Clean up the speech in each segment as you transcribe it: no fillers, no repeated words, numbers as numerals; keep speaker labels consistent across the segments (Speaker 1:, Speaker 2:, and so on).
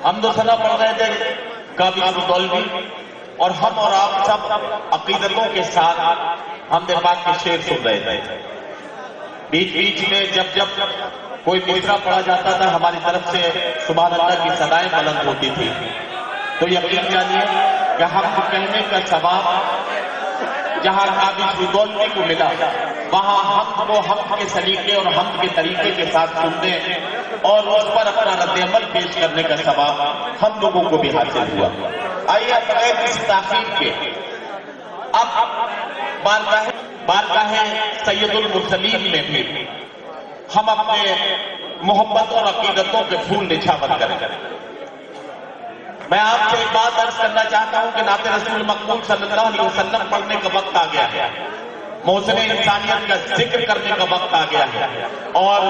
Speaker 1: حمد و ثنا پڑھ رہے تھے قابل مدولوی، اور ہم اور آپ سب عقیدتوں کے ساتھ حمد پاک کے شعر سن رہے تھے۔ بیچ بیچ میں جب کوئی مصرع پڑھا جاتا تھا ہماری طرف سے سبحان اللہ کی صدائیں بلند ہوتی تھی، تو یقین جانیے کہ ہم کہنے کا ثواب جہاں قابل مدولوی کو ملا، وہاں ہم کو حمد کے سلیقے اور حمد کے طریقے کے ساتھ سننے اور اس پر اپنا رد عمل پیش کرنے کا ثواب ہم لوگوں کو بھی حاصل ہوا۔ آئیے بغیر کسی تاخیر کے اب بارگاہ سید المرسلین میں بھی ہم اپنے محبت اور عقیدتوں کے پھول نچھاور کریں۔ میں آپ سے ایک بات عرض کرنا چاہتا ہوں کہ نعت رسول مقبول صلی اللہ علیہ وسلم پڑھنے کا وقت آ گیا ہے، محسن انسانیت کا ذکر کرنے کا وقت آ گیا ہے، اور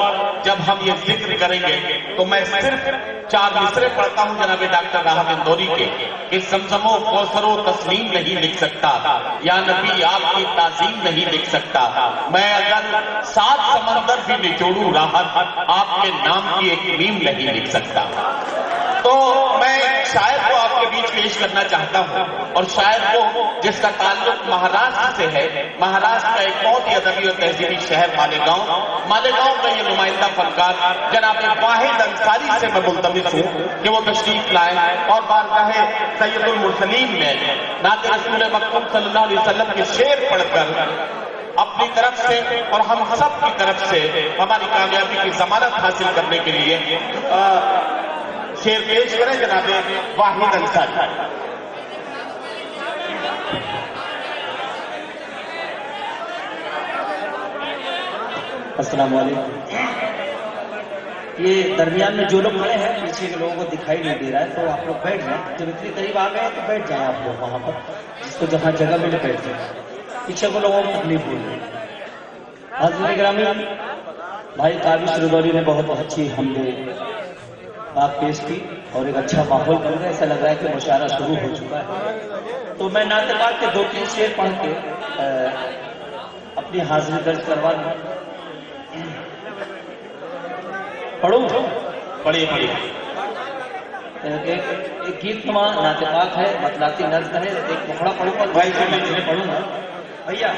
Speaker 1: جب ہم یہ ذکر کریں گے تو میں صرف 4 مصرے پڑھتا ہوں جناب ڈاکٹر راحت اندوری کے کہ زمزم و کوثر و تسلیم نہیں لکھ سکتا، یا نبی آپ کی تعظیم نہیں لکھ سکتا، میں اگر 7 سمندر بھی نچوڑوں راحت آپ کے نام کی ایک میم نہیں لکھ سکتا۔ تو میں شاعر کو آپ کے بیچ پیش کرنا چاہتا ہوں، اور شاعر کو جس کا تعلق مہاراشٹر سے ہے، مہاراشٹر کا ایک بہت ہی ادبی اور تہذیبی شہر مالیگاؤں کا یہ نمائندہ فنکار جناب واحد انصاری سے میں ملتمس ہوں کہ وہ تشریف لائیں اور بارگاہ سید المرسلین میں نعت رسول مقبول صلی اللہ علیہ وسلم کے شعر پڑھ کر اپنی طرف سے اور ہم سب کی طرف سے ہماری کامیابی کی ضمانت حاصل کرنے کے لیے شعر پیش کریں جناب واحد انصاری۔
Speaker 2: السلام علیکم۔ یہ درمیان میں جو لوگ کھڑے ہیں پیچھے کے لوگوں کو دکھائی نہیں دے رہا ہے، تو آپ لوگ بیٹھ جائیں، جب اتنی قریب آ گئے تو بیٹھ جائیں آپ لوگ وہاں پر، جس کو جہاں جگہ ملے بیٹھ جائیں، پیچھے کو لوگوں کو تکلیف ہو رہی ہے۔ حاضرین گرامی، بھائی قابل رضوری نے بہت اچھی حمد پاک پیش کی اور ایک اچھا ماحول بن گیا، ایسا لگ رہا ہے کہ مشاعرہ شروع ہو چکا ہے۔ تو میں نعت پاک کے 2-3 شعر پڑھ کے اپنی حاضری درج کروا لوں۔ پڑھوں
Speaker 1: پڑھیے
Speaker 2: ایک گیت نما نعت پاک ہے، مطلاتی نظم ہے، ایک مکھڑا پڑھوں گا، بھائی میں پڑھوں گا۔ بھیا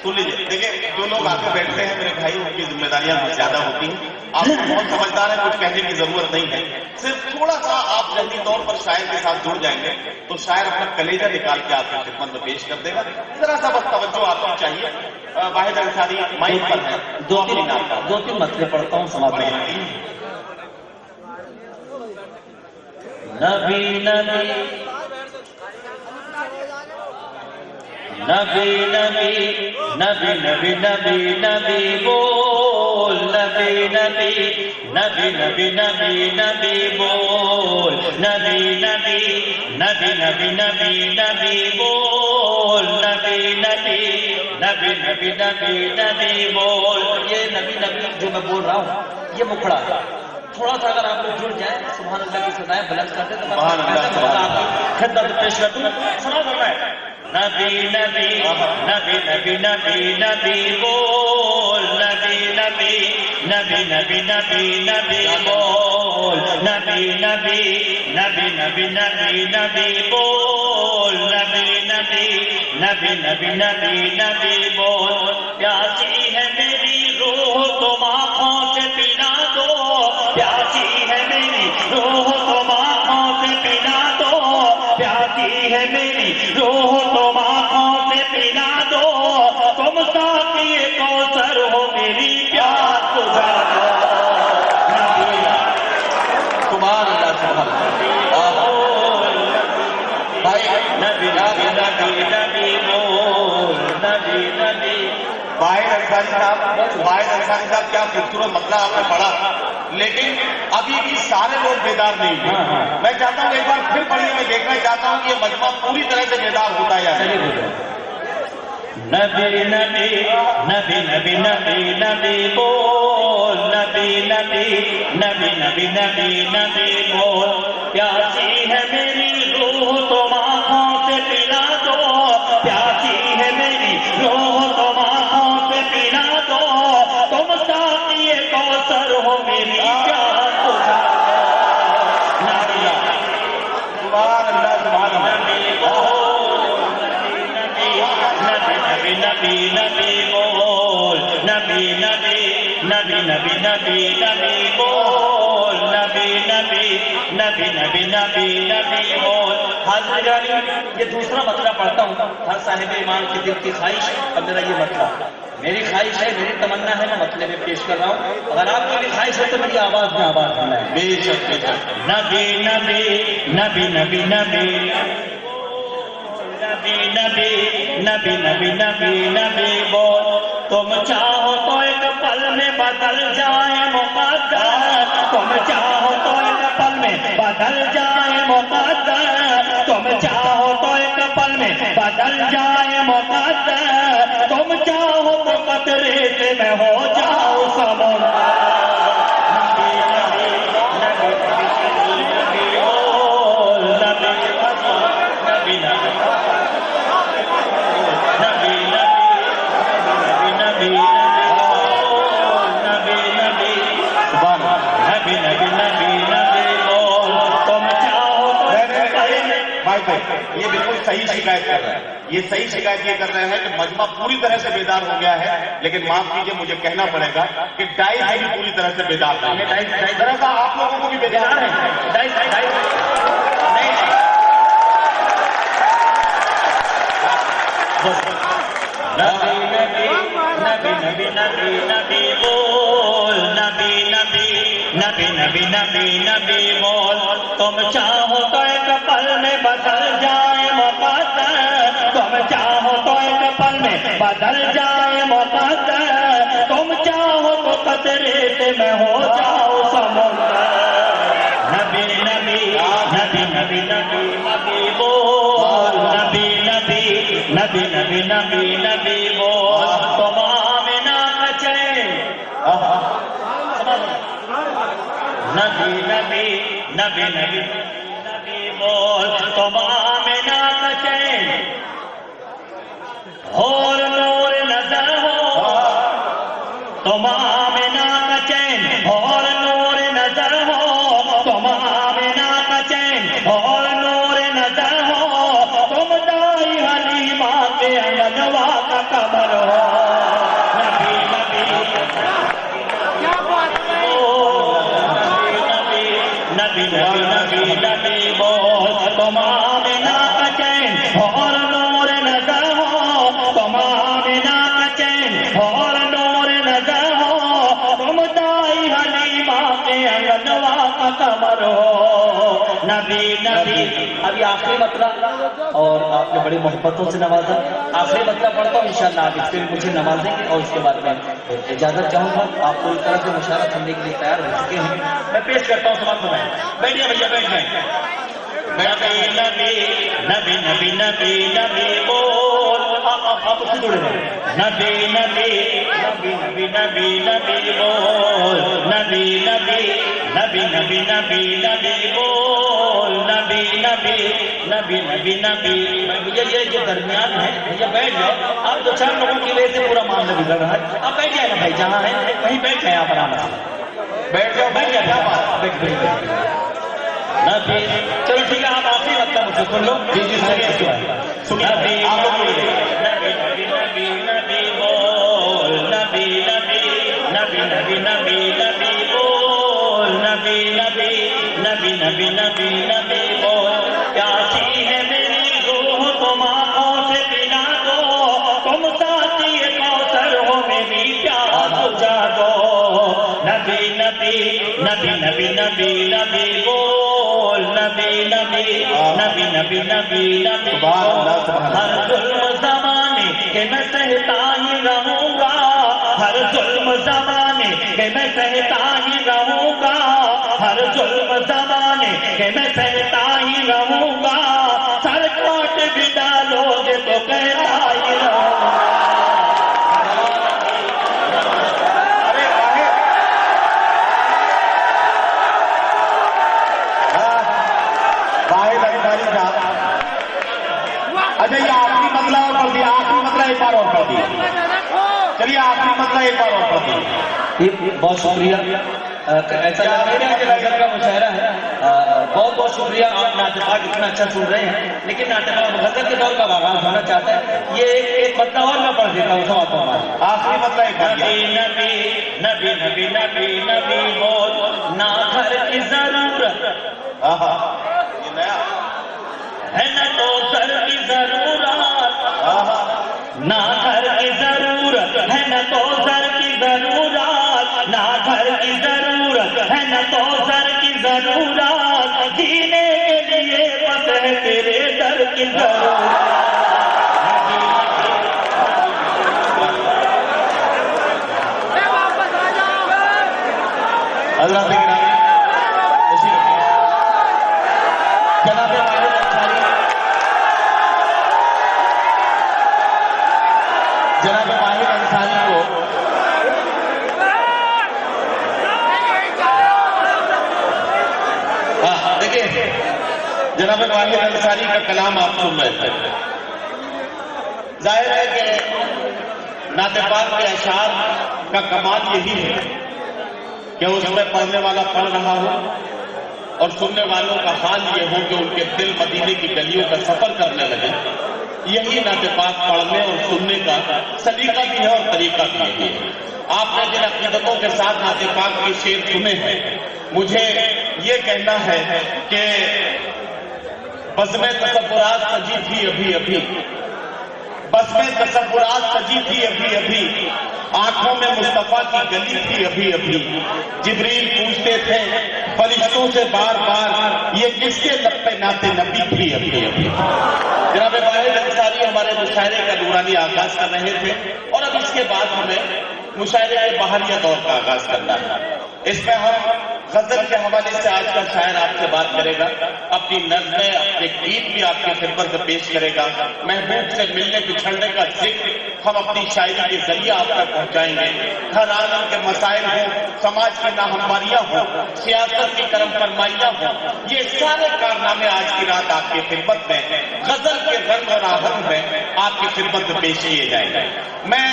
Speaker 1: سن لیجیے، دیکھیں جو لوگ آگے بیٹھتے ہیں میرے بھائی، ان کی ذمہ داریاں بہت زیادہ ہوتی ہیں، آپ بہت سمجھدار ہیں، کچھ کہنے کی ضرورت نہیں ہے، صرف تھوڑا سا آپ ذہنی طور پر شاعر کے ساتھ جڑ جائیں گے تو شاعر اپنا کلیجہ نکال کے آپ کی خدمت میں پیش کر دے گا، ذرا سا بس توجہ آپ کو چاہیے۔ واحد انصاری مائک پر ہے،
Speaker 2: 2-3 مسئلے پڑھتا ہوں، سماعت میں۔ نبی نبی نبی نبی نبی نبی نبی نبی بول، نبی نبی نبی نبی نبی نبی بول، نبی نبی نبی نبی نبی نبی بول، نبی نبی نبی نبی نبی نبی بول۔ یہ نبی نبی جو میں بول رہا ہوں یہ مکھڑا ہے، تھوڑا سا اگر آپ لوگ جڑ جائیں، سبحان اللہ کی صدائیں بلند کرتے تو آپ کی خدمت پیش کر دوں۔ سنا کرنا ہے نبی نبی نبی نبی نبی نبی بول، نبی نبی نبی نبی نبی نبی بول، نبی نبی نبی نبی نبی نبی بول، نبی نبی نبی نبی نبی نبی بول۔ پیاسی ہے میری روح تم آنکھوں سے پلا دو، پیاسی ہے میری روح تم آنکھوں سے پلا دو، پیاسی ہے میری روح تم آنکھوں سے پلا دو، تم ساقی کوثر ہو میری پیاس بجھا دو۔
Speaker 1: سبحان اللہ، سبحان بھائی
Speaker 2: نبی نبی نبی نبی بول، نبی نبی۔
Speaker 1: واحد انصاری صاحب کیا خوبصورت مسئلہ آپ نے پڑھا، لیکن ابھی بھی سارے لوگ بیدار نہیں ہیں۔ میں چاہتا ہوں ایک بار پھر پڑھیے، میں دیکھنا چاہتا ہوں کہ یہ مجمع پوری طرح سے بیدار ہوتا ہے یا نہیں۔
Speaker 2: نبی نبی نبی نبی نبی نبی بول، نبی نبی نبی نبی نبی نبی بول۔ پیاسی ہے میری روح تم آنکھوں سے پلا دو، پیاسی ہے میری روح تم آنکھوں سے پلا دو، تم ساقی کوثر ہو میری پیاس بجھا دو۔ نبی نبی نبی نبی نبی بول نبی نبی نبی نبی نبی نبی بول. حاضر گرامی یہ دوسرا مطلب پڑھتا ہوں. ہر صاحب ایمان کے دل کی خواہش اور میرا یہ مطلب میری خواہش ہے میری تمنا ہے میں مطلب میں پیش کر رہا ہوں. اگر آپ کی بھی خواہش ہے تو میری آواز میں آواز سننا ہے.
Speaker 1: بے شک بے شک.
Speaker 2: نبی نبی نبی نبی نبی نبی نبی نبی نبی نبی نبی بول. تم چاہو تو ایک پل میں بدل جائے مقدر. تم چاہو تو ایک پل میں بدل جائے مقدر. تم چاہو تو ایک پل میں بدل جائے مقدر. تم چاہو تو قطرے سے میں ہو جاؤ سمندر. نبی نبی نبی نبی نبی بول نبی نبی نبی
Speaker 1: یہ بالکل صحیح شکایت کر رہا ہے. یہ صحیح شکایت یہ کر رہے ہیں کہ مجمع پوری طرح سے بیدار ہو گیا ہے, لیکن معاف کیجیے مجھے کہنا پڑے گا کہ ڈائی سے بھی پوری طرح سے بیدار نہیں ہے. ذرا سا آپ لوگوں کو بھی بیدار ہے.
Speaker 2: نبی نبی نبی نبی نبی نبی بول نبی نبی نبی نبی نبی نبی بول. تم چاہو تو ایک پل میں بدل جائے مقدر. تم چاہو تو ایک پل میں بدل جائے مقدر. تم چاہو تو قطرے سے میں ہو جاؤ سمندر. نبی نبی نبی نبی نبی نبی بول نبی نبی نبی نبی نبی نبی بول. تم آمنہ کا چین نبی نبی نبی نبی نبی بول. تم آمنہ کا چین اور نور نظر ہو. تم آمنہ کا چین اور نور نظر ہو. تم آمنہ کا چین اور نور نظر ہو. تم دائی حلیمہ کے انگنوا کا قمر ہو. نبی نبی نبی نبی نبی نبی بول. تم آمنہ کا چین اور نور نظر ہو. تم آمنہ کا چین اور نور نظر ہو. تم دائی حلیمہ کے انگنوا کا قمر ہو. نبی نبی. ابھی آخری مطلب اور آپ نے بڑی محبتوں سے نوازا. آخری مطلب پڑھتا ہوں انشاءاللہ آپ اس پہ مجھے نوازیں گے اور اس کے بعد میں اجازت چاہوں گا. آپ کو اس طرح سے مشاورہ کرنے کے لیے تیار ہو چکے ہیں. میں پیش کرتا ہوں سماعت فرمائیں. بیٹھیے بھیا بیٹھ جائیں. نبی نبی نبی نبی نبی نبی بول. آپ اس سے جڑے رہے. نبی نبی نبی نبی نبی نبی بول نبی نبی نبی نبی نبی نبی بول نبی نبی نبی نبی نبی. بھیا یہ جو درمیان ہے بھیا بیٹھ جاؤ. آپ دو چار لوگوں کی وجہ سے پورا معاملہ بگڑ رہا ہے. آپ بیٹھ جائیں نا بھائی, جہاں ہے وہیں بیٹھ جائیں. آپ آرام سے
Speaker 1: بیٹھ جاؤ.
Speaker 2: بیٹھ جائیں. کیا بات بیٹھ نبی. چلو ٹھیک ہے آپ آخری مطلب مجھ سے سن لو.
Speaker 1: جی جی سنیے آپ لوگ
Speaker 2: نبی نبی نبی نبی بول نبی نبی نبی نبی نبی نبی بول نبی نبی نبی نبی نبی نبی بول. پیاسی ہے میری روح تم آنکھوں سے پلا دو. تم ساتھی کوثر ہو میری پیاس بجھا دو. نبی نبی نبی نبی نبی نبی بول نبی نبی نبی نبی نبی نبی بول. ہر ظلم زمانے کہ میں سہتا ہی رہوں گا. ہر ظلم زمانے کہ میں سہتا ہی رہوں گا. ہر ظلم زمانے کہ میں سہتا ہی رہوں گا. سر کاٹ بھی ڈالو گے تو کہتا ہی رہوں گا.
Speaker 1: اچھا یہ آخری مسئلہ اور پڑھ دیا. آخری مسئلہ ایک بار اور پڑھ دیا. چلیے آخری مسئلہ ایک بار اور پڑھ دیا.
Speaker 2: بہت شکریہ. ایسا لگ رہا ہے کہ غزل کا مشاعرہ ہے. بہت بہت شکریہ، آپ نعت پاک اتنا اچھا سن رہے ہیں، لیکن نعت پاک غزل کے دور کا آغاز ہونا چاہتا ہے۔ یہ ایک مطلب اور میں پڑھ دیتا ہوں سواب ہمارا
Speaker 1: آخری مطلب ایک
Speaker 2: نبی نبی نبی نبی نبی نبی بول نہ گھر کی ضرورت
Speaker 1: یہ نیا
Speaker 2: ہے نہ تو سر کی ضرورت، نہ گھر کی ضرورت ہے نہ تو سر کی ضرورت، نہ گھر کی ضرورت ہے نہ تو سر کی ضرورت، جینے کے لیے بس ہے تیرے در کی ضرورت۔
Speaker 1: حضرات گرامی تشریف رکھیے۔ جناب واحد انصاری، جناب واحد انصاری کو دیکھیے، جناب واحد انصاری کا کلام آپ سن رہے تھے۔ ظاہر ہے کہ نعت پاک کے اشعار کا کمال یہی ہے کہ اس میں پڑھنے والا پڑھ رہا ہو اور سننے والوں کا حال یہ ہو کہ ان کے دل مدینے کی گلیوں کا سفر کرنے لگے۔ یہی نعت پاک پڑھنے اور سننے کا سلیقہ بھی ہے اور طریقہ بھی یہی ہے۔ آپ نے جن عقیدتوں کے ساتھ نعت پاک کے شعر سنے ہیں، مجھے یہ کہنا ہے کہ بزم تصورات سجی تھی ابھی ابھی، بزم تصورات سجی تھی ابھی ابھی، آنکھوں میں مصطفیٰ کی گلی تھی ابھی ابھی، جبریل پوچھتے تھے فرشتوں سے بار بار یہ کس کے لب پہ نعت نبی تھی ابھی ابھی۔ جناب واحد انصاری ہمارے مشاعرے کا نورانی آغاز کر رہے تھے، اور اب اس کے بعد ہمیں مشاعرے کے بحریہ دور کا آغاز کرنا ہے۔ اس میں ہم غزل کے حوالے سے آج کا شاعر آپ سے بات کرے گا، اپنی نظمیں، اپنے گیت بھی آپ کی خدمت میں پیش کرے گا۔ محبوب سے ملنے بچھڑنے کا ذکر ہم اپنی شاعری کے ذریعے آپ تک پہنچائیں گے۔ ہر عالم کے مسائل ہوں، سماج کی ناہمواریاں ہوں، سیاست کی کرم فرمائیاں ہوں، یہ سارے کارنامے آج کی رات آپ کی خدمت میں غزل کے رنگ اور آہنگ میں آپ کی خدمت میں پیش کیے جائیں گے۔ میں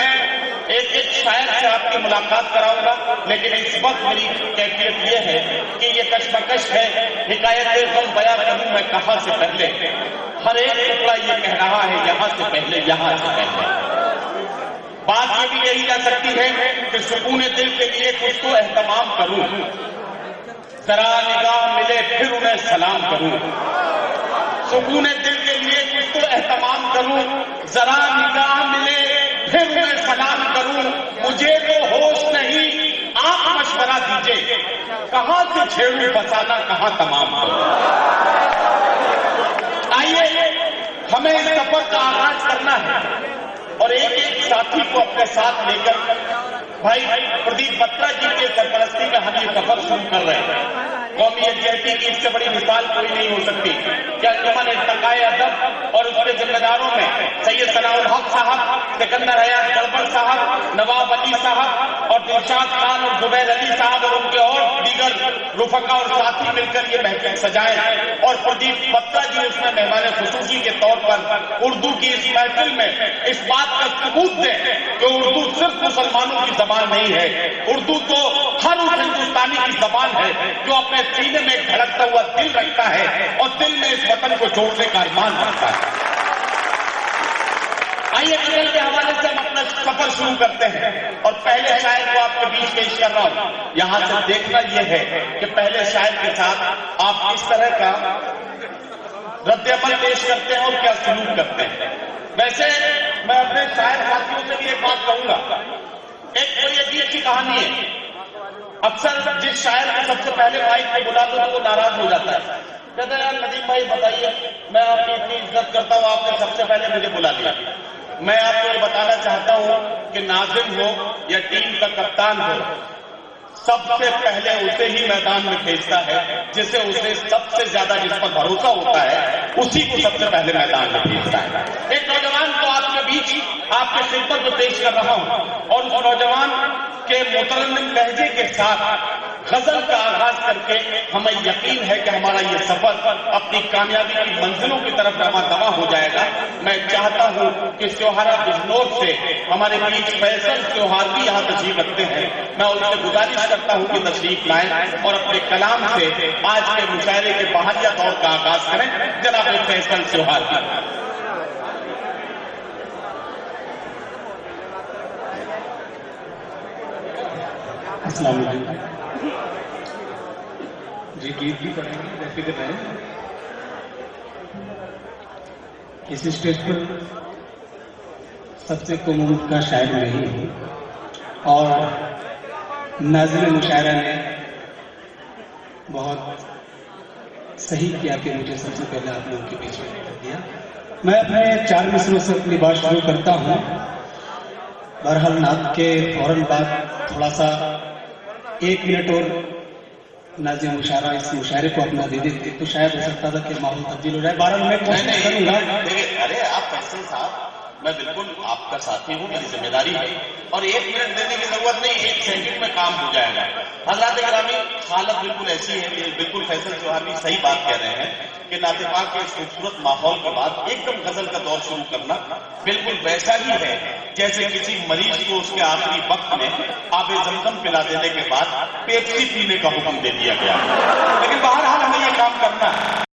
Speaker 1: ایک شاعر سے آپ کی ملاقات کراؤں گا، لیکن اس وقت میری کیفیت یہ ہے کہ یہ کشمکش ہے، حکایت غم بیاں کروں میں کہاں سے پہلے، ہر ایک ٹکڑا یہ کہہ رہا ہے یہاں سے پہلے، یہاں سے پہلے۔ بات یہ بھی یہی جا سکتی ہے کہ سکون دل کے لیے کچھ تو اہتمام کروں، ذرا نگاہ ملے پھر انہیں سلام کروں، سکون دل کے لیے کچھ تو اہتمام کروں، ذرا نگاہ ملے پھر انہیں سلام کروں، مجھے تو ہوش نہیں آپ مشورہ دیجئے، کہاں سے چھیڑوں بسانا کہاں تمام کروں۔ آئیے ہمیں اس سفر کا آغاز کرنا ہے اور ایک ایک ساتھی کو اپنے ساتھ لے کر بھائی پردیپ بترا جی کے سرپرستی میں ہم یہ سفر شروع کر رہے ہیں۔ قومی یکجہتی کی اس سے بڑی مثال کوئی نہیں ہو سکتی کہ انجمن ارتقائے ادب اور اس کے ذمہ داروں میں سید ثناء الحق صاحب، سکندر حیات گڑبڑ صاحب، نواب علی صاحب اور دلشاد خان اور زبیر علی صاحب اور ان کے اور دیگر رفقا اور ساتھی مل کر یہ محفل سجائے، اور پردیپ بترا جی اس میں مہمان خصوصی کے طور پر اردو کی اس محفل میں اس بات کا ثبوت دیں کہ اردو صرف مسلمانوں کی زبان نہیں ہے، اردو تو ہر اس ہندوستانی کی زبان ہے جو اپنے سینے میں دھڑکتا ہوا دل رکھتا ہے اور دل میں اس وطن کو جوڑنے کا ارمان رکھتا ہے۔ آئیے غزل کے حوالے سے ہم اپنا سفر شروع کرتے ہیں اور پہلے شاعر کو آپ کے بیچ پیش کر رہا ہوں۔ یہاں سے دیکھنا یہ ہے کہ پہلے شاعر کے ساتھ آپ کس طرح کا رد عمل پیش کرتے ہیں اور کیا سلوک کرتے ہیں۔ ویسے میں اپنے شاعر ساتھیوں سے بھی ایک بات کہوں گا، ایک کوئی عجیب اچھی کہانی ہے، اکثر جس شاعر کو سب سے پہلے مائک پہ بلا دو تو وہ ناراض ہو جاتا ہے، کہتا ہے یار ندیم بھائی بتائیے، میں آپ کی اتنی عزت کرتا ہوں، آپ نے سب سے پہلے مجھے بلا دیا۔ میں آپ کو یہ بتانا چاہتا ہوں کہ ناظم ہو یا ٹیم کا کپتان ہو، سب سے پہلے اسے ہی میدان میں بھیجتا ہے جسے اسے سب سے زیادہ جس پر بھروسہ ہوتا ہے، اسی کو سب سے پہلے میدان میں بھیجتا ہے۔ ایک نوجوان کو آپ کے بیچ آپ کے خدمت میں پیش کر رہا ہوں اور اس نوجوان کے مترنم لہجے کے ساتھ غزل کا آغاز کر کے ہمیں یقین ہے کہ ہمارا یہ سفر اپنی کامیابی کی منزلوں کی طرف رواں دواں ہو جائے گا۔ میں چاہتا ہوں کہ سیوہارا بجنور سے ہمارے بیچ فیصل سیوہار بھی یہاں تشریف رکھتے ہیں، میں ان سے گزارش کرتا ہوں کہ تشریف لائیں اور اپنے کلام سے آج کے مشاعرے کے بحالیہ دور کا آغاز کریں۔ جناب فیصل سیوہار کی۔
Speaker 3: السلام علیکم جی، گیت بھی پڑھیں گے، بے فکر رہیں۔ اس اسٹیج پر سب سے کم عمر کا شاعر نہیں ہوں اور ناظم مشاعرہ نے بہت صحیح کیا کہ مجھے سب سے پہلے آپ لوگوں کے بیچ میں کر دیا۔ میں اپنے 4 مصروں سے اپنی بات شروع کرتا ہوں۔ بہرحال نعت کے فوراً بعد تھوڑا سا 1 منٹ اور ناظم مشاعرہ اس مشاعرے کو اپنا دے دیتے تو شاید ہو سکتا تھا کہ ماحول تبدیل ہو جائے۔ بہرحال میں کوشش کروں گا۔
Speaker 1: ارے آپ فیصل صاحب، میں بالکل آپ کا ساتھی ہوں، میری ذمہ داری ہے اور 1 منٹ دینے کی ضرورت نہیں، 1 سیکنڈ میں کام ہو جائے گا۔ حضرات گرامی، حالت بالکل ایسی ہے کہ بالکل فیصل سیوہار بھی صحیح بات کہہ رہے ہیں کہ نعت پاک کے اس خوبصورت ماحول کے بعد ایک دم غزل کا دور شروع کرنا بالکل ویسا ہی ہے جیسے کسی مریض کو اس کے آخری وقت میں آب زمزم پلا دینے کے بعد پیپسی پینے کا حکم دے دیا گیا۔ لیکن بہرحال ہمیں یہ کام کرنا ہے۔